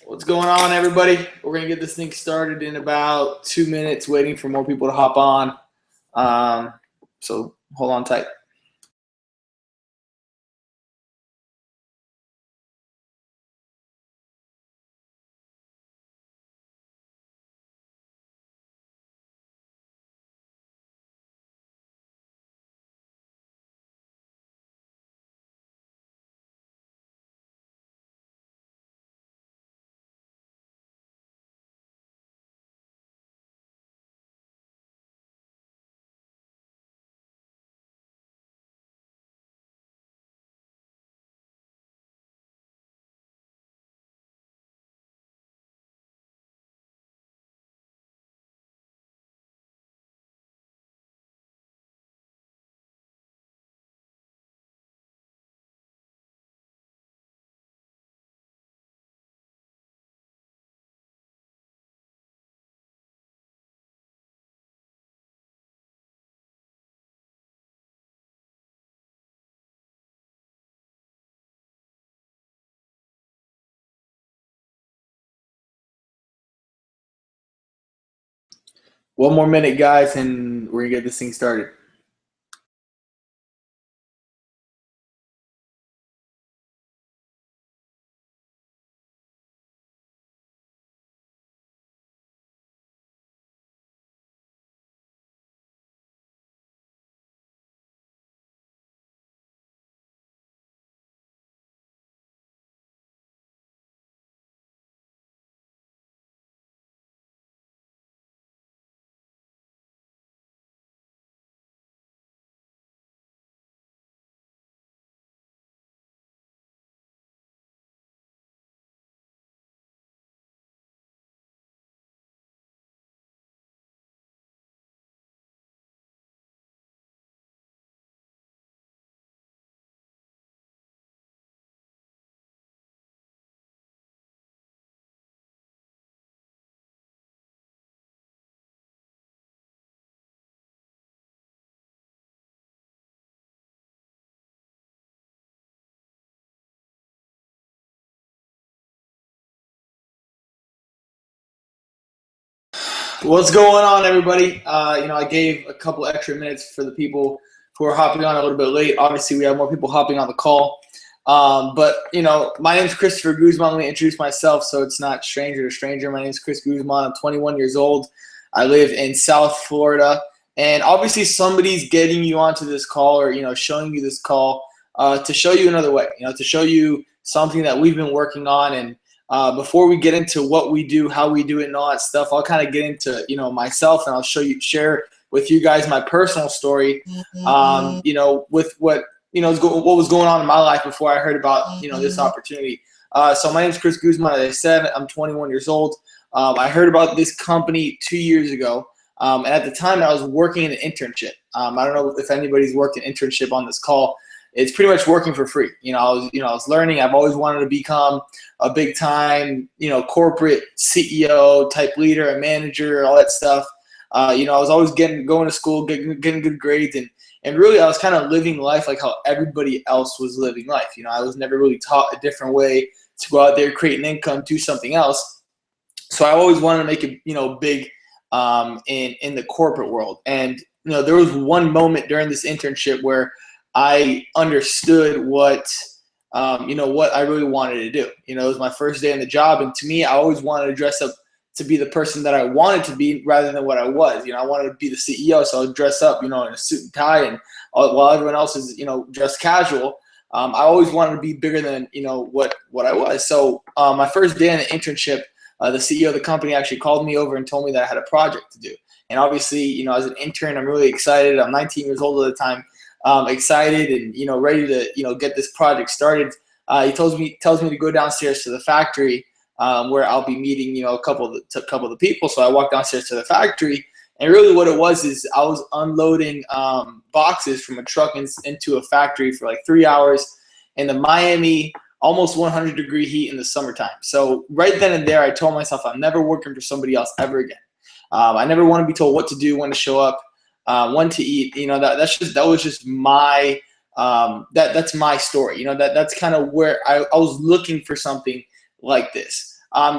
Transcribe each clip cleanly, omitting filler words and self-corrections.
What's going on, everybody? We're going to get this thing started in about 2 minutes, waiting for more people to hop on. So hold on tight. One more minute, guys, and we're going to get this thing started. What's going on, everybody? I gave a couple extra minutes for the people who are hopping on a little bit late. Obviously, we have more people hopping on the call. My name is Christopher Guzman. Let me introduce myself so it's not stranger to stranger. My name is Chris Guzman. I'm 21 years old. I live in South Florida. And obviously, somebody's getting you onto this call or, showing you this call to show you another way, to show you something that we've been working on. And before we get into what we do, how we do it, and all that stuff, I'll kind of get into myself, and I'll share with you guys my personal story. With what what was going on in my life before I heard about this opportunity. So my name is Chris Guzman. As I said, I'm 21 years old. I heard about this company 2 years ago, and at the time I was working in an internship. I don't know if anybody's worked an internship on this call. It's pretty much working for free. I was learning. I've always wanted to become a big time, corporate CEO type leader, a manager, all that stuff. I was always going to school, getting good grades, and really I was kind of living life like how everybody else was living life. I was never really taught a different way to go out there, create an income, do something else. So I always wanted to make it, big in the corporate world. And there was one moment during this internship where I understood what I really wanted to do. It was my first day on the job, and to me, I always wanted to dress up to be the person that I wanted to be rather than what I was. I wanted to be the CEO, so I would dress up, in a suit and tie, and while everyone else is, dressed casual. I always wanted to be bigger than what I was. So my first day in the internship, the CEO of the company actually called me over and told me that I had a project to do. And obviously, as an intern, I'm really excited. I'm 19 years old at the time. Excited and ready to get this project started. He tells me to go downstairs to the factory where I'll be meeting a couple of the people. So I walked downstairs to the factory, and really what it was is I was unloading boxes from a truck into a factory for like 3 hours in the Miami almost 100-degree heat in the summertime. So right then and there, I told myself I'm never working for somebody else ever again. I never want to be told what to do, when to show up. When to eat, that was just my that's my story. That's kind of where I was looking for something like this.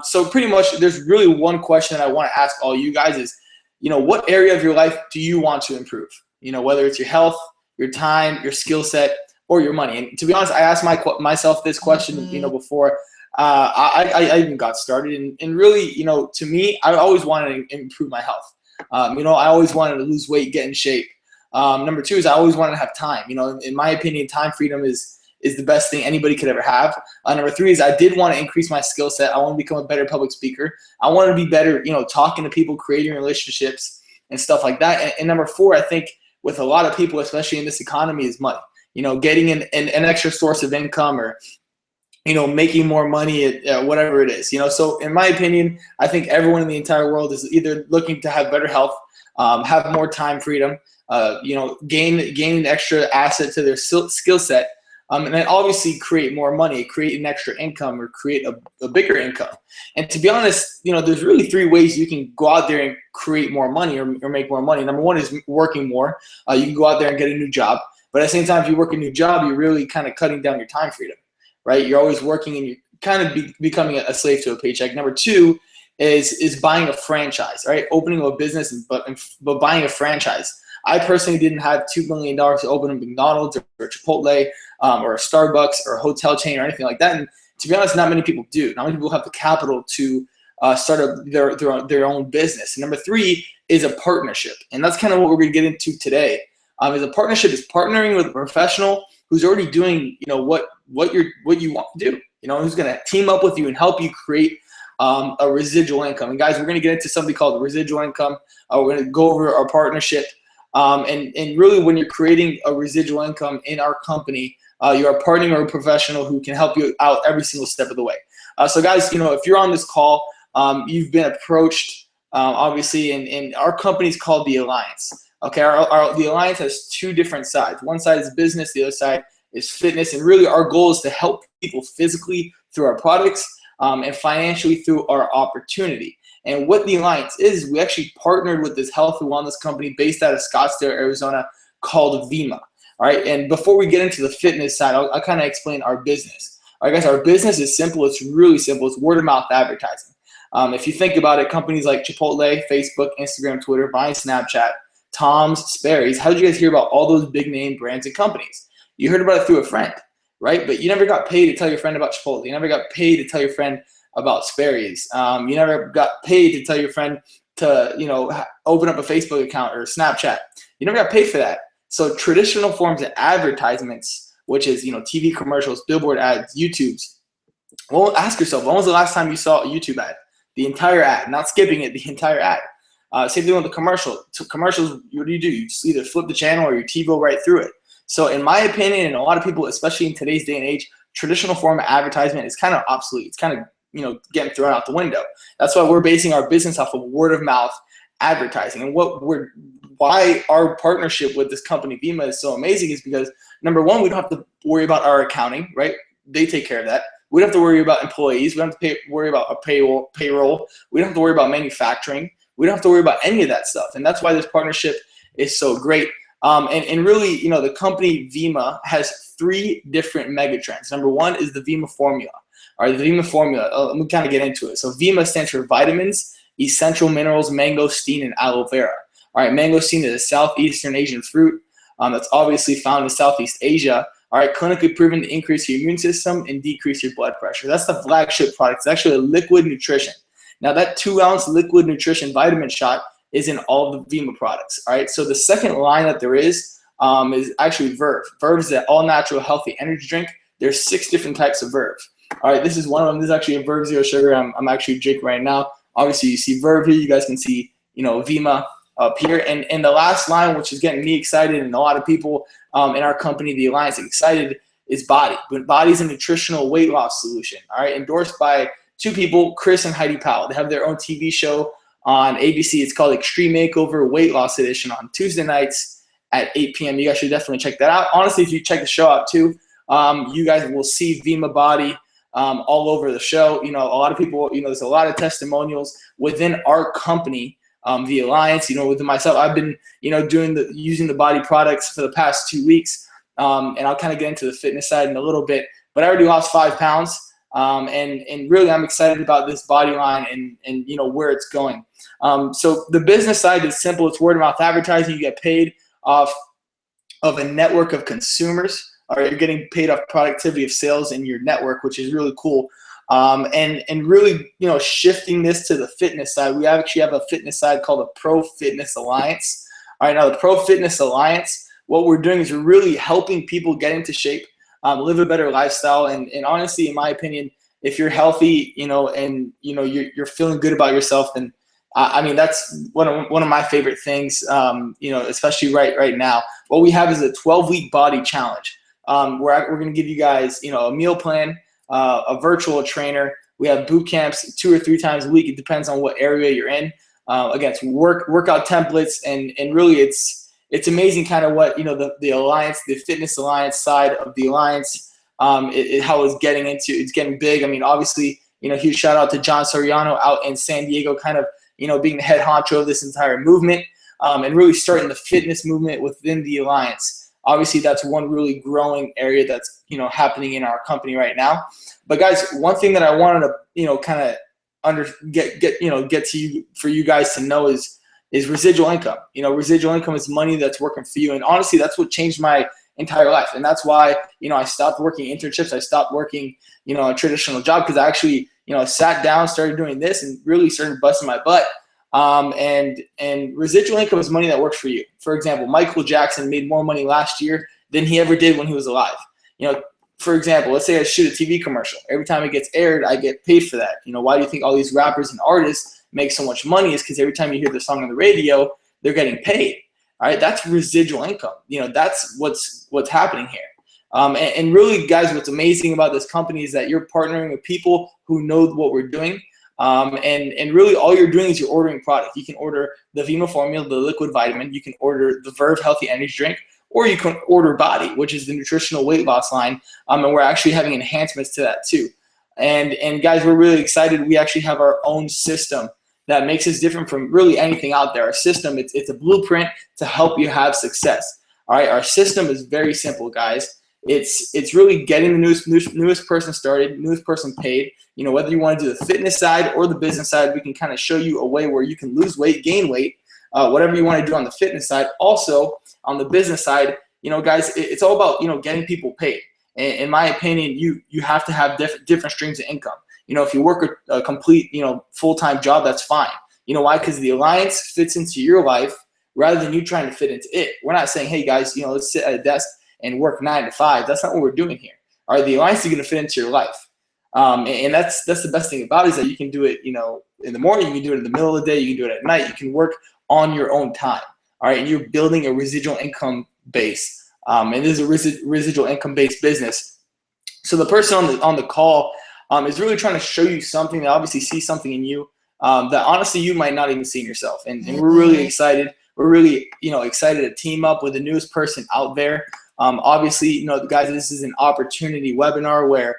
So pretty much there's really one question that I want to ask all you guys is, what area of your life do you want to improve? Whether it's your health, your time, your skill set, or your money. And to be honest, I asked myself this question, before I even got started. And really, to me, I always wanted to improve my health. I always wanted to lose weight, get in shape. Number two is I always wanted to have time. In my opinion, time freedom is the best thing anybody could ever have. Number three is I did want to increase my skill set. I want to become a better public speaker. I want to be better, talking to people, creating relationships and stuff like that. And number four, I think with a lot of people, especially in this economy, is money. Getting an extra source of income or, making more money at whatever it is. So in my opinion, I think everyone in the entire world is either looking to have better health, have more time freedom, gain an extra asset to their skill set, and then obviously create more money, create an extra income, or create a bigger income. And to be honest, there's really three ways you can go out there and create more money or make more money. Number one is working more. You can go out there and get a new job. But at the same time, if you work a new job, you're really kind of cutting down your time freedom, right? You're always working and you're kind of becoming a slave to a paycheck. Number two is buying a franchise, right? Opening a business, but buying a franchise. I personally didn't have $2 million to open a McDonald's or Chipotle or a Starbucks or a hotel chain or anything like that. And to be honest, not many people do. Not many people have the capital to start their own business. And number three is a partnership. And that's kind of what we're going to get into today. Is a partnership is partnering with a professional who's already doing, what you want to do, who's going to team up with you and help you create a residual income. And guys, we're going to get into something called residual income. We're going to go over our partnership. And really when you're creating a residual income in our company, you are partnering with a professional who can help you out every single step of the way. So guys, if you're on this call, you've been approached, obviously, and our company is called The Alliance. Okay, the Alliance has two different sides. One side is business, the other side is fitness. And really our goal is to help people physically through our products and financially through our opportunity. And what the Alliance is, we actually partnered with this health and wellness company based out of Scottsdale, Arizona called Vemma. All right, and before we get into the fitness side, I'll kind of explain our business. All right, guys, our business is simple. It's really simple. It's word of mouth advertising. If you think about it, companies like Chipotle, Facebook, Instagram, Twitter, Vine, Snapchat, Tom's, Sperry's. How did you guys hear about all those big name brands and companies? You heard about it through a friend, right? But you never got paid to tell your friend about Chipotle. You never got paid to tell your friend about Sperry's. You never got paid to tell your friend to, open up a Facebook account or Snapchat. You never got paid for that. So traditional forms of advertisements, which is, TV commercials, billboard ads, YouTubes. Well, ask yourself, when was the last time you saw a YouTube ad? The entire ad, not skipping it, the entire ad. Same thing with the commercial. So commercials, what do? You just either flip the channel or your TiVo right through it. So in my opinion, and a lot of people, especially in today's day and age, traditional form of advertisement is kind of obsolete. It's kind of, getting thrown out the window. That's why we're basing our business off of word of mouth advertising. And why our partnership with this company, Vemma, is so amazing is because, number one, we don't have to worry about our accounting, right? They take care of that. We don't have to worry about employees. We don't have to worry about a payroll. We don't have to worry about manufacturing. We don't have to worry about any of that stuff. And that's why this partnership is so great. And really, the company Vemma has three different mega trends. Number one is the Vemma formula. All right, the Vemma formula, let me kind of get into it. So Vemma stands for vitamins, essential minerals, mangosteen, and aloe vera. All right, mangosteen is a Southeastern Asian fruit that's obviously found in Southeast Asia. All right, clinically proven to increase your immune system and decrease your blood pressure. That's the flagship product. It's actually a liquid nutrition. Now that 2-ounce liquid nutrition vitamin shot is in all of the Vemma products. All right, so the second line that there is actually Verve. Verve is an all-natural healthy energy drink. There's 6 different types of Verve. All right, this is one of them. This is actually a Verve Zero Sugar. I'm actually drinking right now. Obviously, you see Verve here. You guys can see, Vemma up here. And the last line, which is getting me excited and a lot of people in our company, the Alliance, excited, is Body. Body is a nutritional weight loss solution. All right, endorsed by 2 people, Chris and Heidi Powell. They have their own TV show on ABC. It's called Extreme Makeover Weight Loss Edition on Tuesday nights at 8 p.m. You guys should definitely check that out. Honestly, if you check the show out too, you guys will see Vemma Body all over the show. A lot of people, there's a lot of testimonials within our company, the Alliance. Within myself, I've been, using the Body products for the past 2 weeks, and I'll kind of get into the fitness side in a little bit. But I already lost 5 pounds. And really, I'm excited about this body line and you know where it's going. So the business side is simple. It's word of mouth advertising. You get paid off of a network of consumers, or you're getting paid off productivity of sales in your network, which is really cool. And really, you know, shifting this to the fitness side, we actually have a fitness side called the Pro Fitness Alliance. All right, now the Pro Fitness Alliance, what we're doing is we're really helping people get into shape, live a better lifestyle, and honestly, in my opinion, if you're healthy, you know, and you know you're feeling good about yourself, then I mean that's one of my favorite things. You know, especially right now, what we have is a 12-week body challenge. Where we're going to give you guys, you know, a meal plan, a virtual trainer. We have boot camps 2 or 3 times a week. It depends on what area you're in. Again, it's workout templates, and really it's amazing kind of what, you know, the Alliance, the Fitness Alliance side of the Alliance, how it's getting into. It's getting big. I mean, obviously, you know, huge shout out to John Soriano out in San Diego, kind of, you know, being the head honcho of this entire movement, and really starting the fitness movement within the Alliance. Obviously, that's one really growing area that's, you know, happening in our company right now. But guys, one thing that I wanted to, you know, kind of get to you, for you guys to know is residual income. You know, residual income is money that's working for you. And honestly, that's what changed my entire life. And that's why, you know, I stopped working internships. I stopped working, you know, a traditional job, because I actually, you know, sat down, started doing this, and really started busting my butt. And residual income is money that works for you. For example, Michael Jackson made more money last year than he ever did when he was alive. You know, for example, let's say I shoot a TV commercial. Every time it gets aired, I get paid for that. You know, why do you think all these rappers and artists make so much money? Is because every time you hear the song on the radio, they're getting paid. All right, that's residual income. You know, that's what's happening here. And really, guys, what's amazing about this company is that you're partnering with people who know what we're doing. And really all you're doing is you're ordering product. You can order the Vima formula, the liquid vitamin. You can order the Verve Healthy Energy Drink, or you can order Body, which is the nutritional weight loss line. And we're actually having enhancements to that too. And guys, we're really excited. We actually have our own system that makes us different from really anything out there. Our system, it's a blueprint to help you have success. All right, our system is very simple, guys. It's really getting the newest person started, newest person paid. You know, whether you want to do the fitness side or the business side, we can kind of show you a way where you can lose weight, gain weight, whatever you want to do on the fitness side. Also, on the business side, you know, guys, it's all about, you know, getting people paid. And in my opinion, you have to have different streams of income. You know, if you work a complete, you know, full-time job, that's fine. You know why? Because the Alliance fits into your life rather than you trying to fit into it. We're not saying, hey, guys, you know, let's sit at a desk and work 9 to 5. That's not what we're doing here. All right, the Alliance is going to fit into your life. And that's the best thing about it, is that you can do it, you know, in the morning, you can do it in the middle of the day, you can do it at night, you can work on your own time. All right, and you're building a residual income base. And this is a residual income based business. So the person on the call is really trying to show you something, that obviously sees something in you that honestly you might not even see in yourself. And we're really excited. We're really, you know, excited to team up with the newest person out there. Obviously, you know, guys, this is an opportunity webinar where,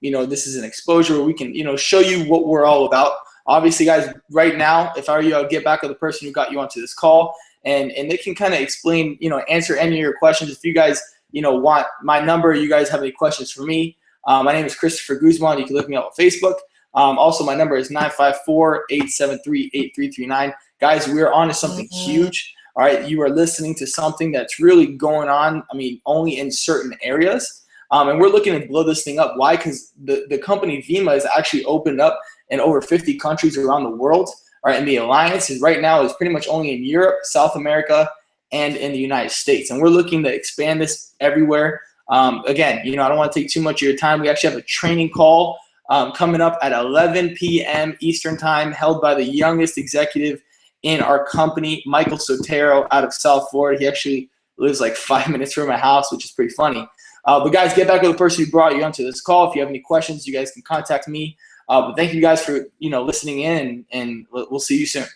you know, this is an exposure where we can, you know, show you what we're all about. Obviously, guys, right now, if I were you, I'll get back to the person who got you onto this call, and they can kind of explain, you know, answer any of your questions. If you guys, you know, want my number, you guys have any questions for me, my name is Christopher Guzman. You can look me up on Facebook. Also, my number is 954-873-8339. Guys, we are on to something huge. All right, you are listening to something that's really going on, I mean, only in certain areas. And we're looking to blow this thing up. Why? Because the company Vima is actually opened up in over 50 countries around the world. All right, and the Alliance is right now is pretty much only in Europe, South America, and in the United States. And we're looking to expand this everywhere. Again, you know, I don't want to take too much of your time. We actually have a training call coming up at 11 p.m. Eastern time, held by the youngest executive in our company, Michael Sotero, out of South Florida. He actually lives like 5 minutes from my house, which is pretty funny. But guys, get back to the person who brought you onto this call. If you have any questions, you guys can contact me. But thank you guys for, you know, listening in, and we'll see you soon.